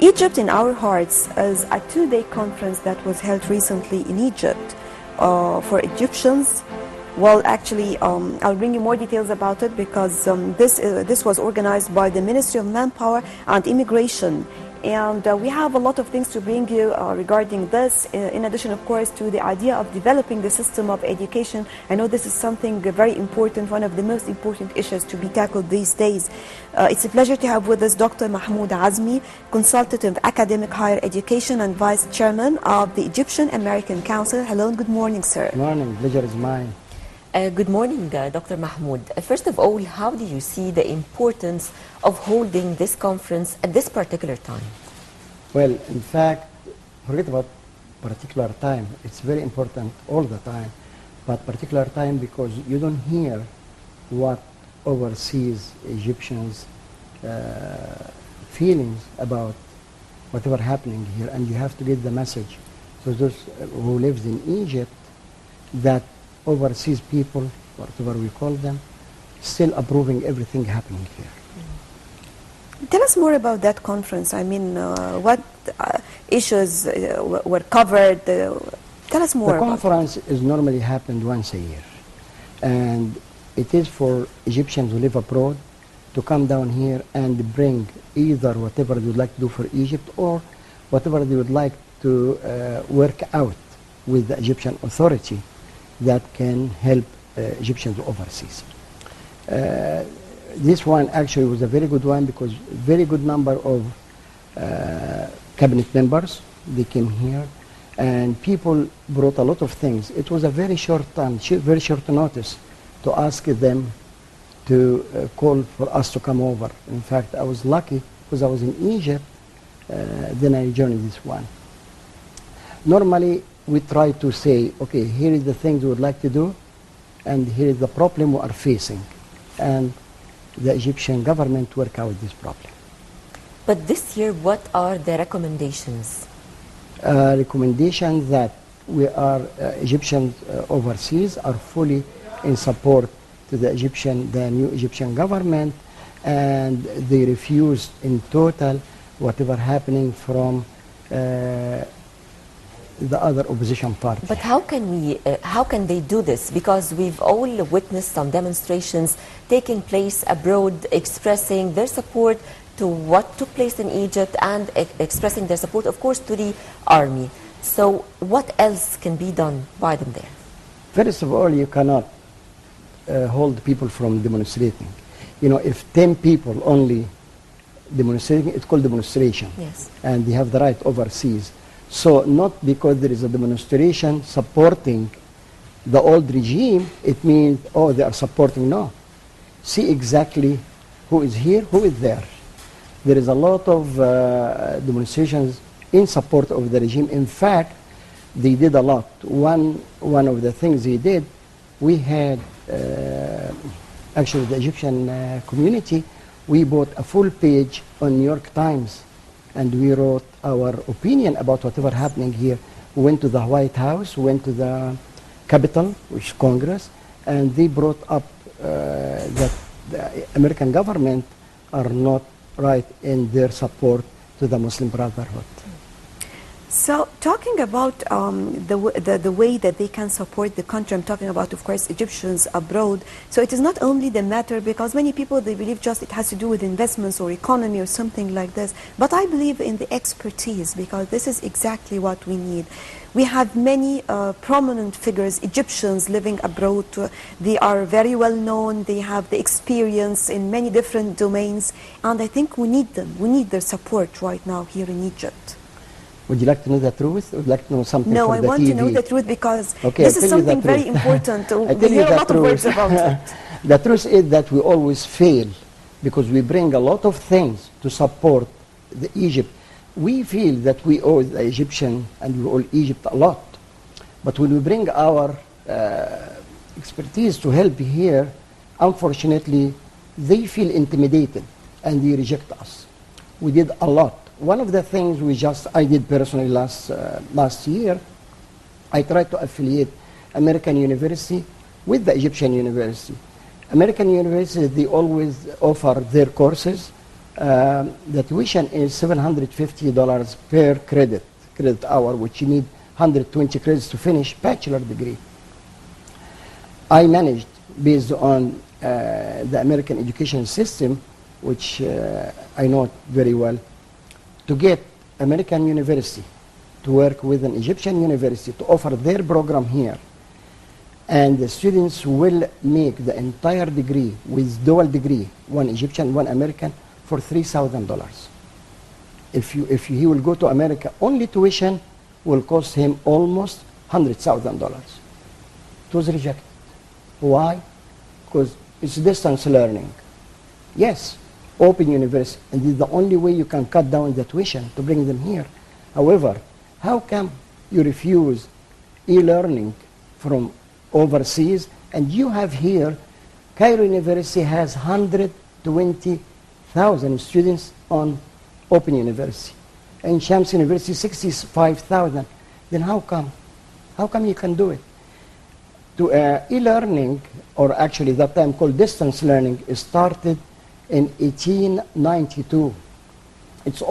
Egypt in Our Hearts is a two-day conference that was held recently in Egypt for Egyptians. Well, actually, I'll bring you more details about it because this was organized by the Ministry of Manpower and Immigration. And we have a lot of things to bring you regarding this, in addition, of course, to the idea of developing the system of education. I know this is something very important, one of the most important issues to be tackled these days. It's a pleasure to have with us Dr. Mahmod Azmy, Consultant of Academic Higher Education and Vice Chairman of the Egyptian American Council. Hello and good morning, sir. Good morning. Pleasure is mine. Good morning, Dr. Mahmoud. First of all, how do you see the importance of holding this conference at this particular time? Well, in fact, forget about particular time. It's very important all the time, but particular time because you don't hear what overseas Egyptians' feelings about whatever happening here, and you have to get the message to those who lives in Egypt that overseas people, whatever we call them, still approving everything happening here. Tell us more about that conference. I mean, what issues were covered? Tell us more. The conference is normally happened once a year, and it is for Egyptians who live abroad to come down here and bring either whatever they would like to do for Egypt or whatever they would like to work out with the Egyptian authority that can help Egyptians overseas. This one actually was a very good one because very good number of cabinet members, they came here, and people brought a lot of things. It was a very short time, very short notice to ask them to call for us to come over. In fact, I was lucky because I was in Egypt, then I joined this one. Normally, we try to say, okay, here is the things we would like to do, and here is the problem we are facing. And the Egyptian government work out this problem. But this year, what are the recommendations? Recommendations that we are, Egyptians overseas are fully in support to the new Egyptian government, and they refuse in total whatever happening from the other opposition party. But how can they do this? Because we've all witnessed some demonstrations taking place abroad, expressing their support to what took place in Egypt and expressing their support, of course, to the army. So what else can be done by them there? First of all, you cannot hold people from demonstrating. You know, if 10 people only demonstrating, it's called demonstration. Yes. And they have the right overseas. So not because there is a demonstration supporting the old regime, it means, oh, they are supporting. No. See exactly who is here, who is there. There is a lot of demonstrations in support of the regime. In fact, they did a lot. One of the things they did, we had, actually the Egyptian community, we bought a full page on New York Times, and we wrote our opinion about whatever happening here. We went to the White House, went to the Capitol, which is Congress, and they brought up that the American government are not right in their support to the Muslim Brotherhood. So talking about the way that they can support the country, I'm talking about, of course, Egyptians abroad. So it is not only the matter, because many people, they believe just it has to do with investments or economy or something like this. But I believe in the expertise, because this is exactly what we need. We have many prominent figures, Egyptians living abroad. They are very well known. They have the experience in many different domains. And I think we need them. We need their support right now here in Egypt. Would you like to know the truth? Or would you like to know something No, from I the want TV? to know the truth because Okay, this is something very important. We hear a lot of words about it. The truth is that we always fail because we bring a lot of things to support the Egypt. We feel that we owe the Egyptian and we owe Egypt a lot. But when we bring our expertise to help here, unfortunately, they feel intimidated and they reject us. We did a lot. One of the things I did personally last year, I tried to affiliate American University with the Egyptian University. American universities, they always offer their courses The tuition is $750 per credit hour, which you need 120 credits to finish bachelor degree. I managed, based on the American education system, which I know very well, to get American university to work with an Egyptian university to offer their program here. And the students will make the entire degree with dual degree, one Egyptian, one American, for $3,000. If he will go to America, only tuition will cost him almost $100,000. It was rejected. Why? Because it's distance learning. Yes, open university, and this is the only way you can cut down the tuition to bring them here. However, how come you refuse e-learning from overseas, and you have here, Cairo University has 120,000 students on Open University, and Shams University 65,000. Then how come? How come you can do it? To e-learning, or actually that time called distance learning, started in 1892.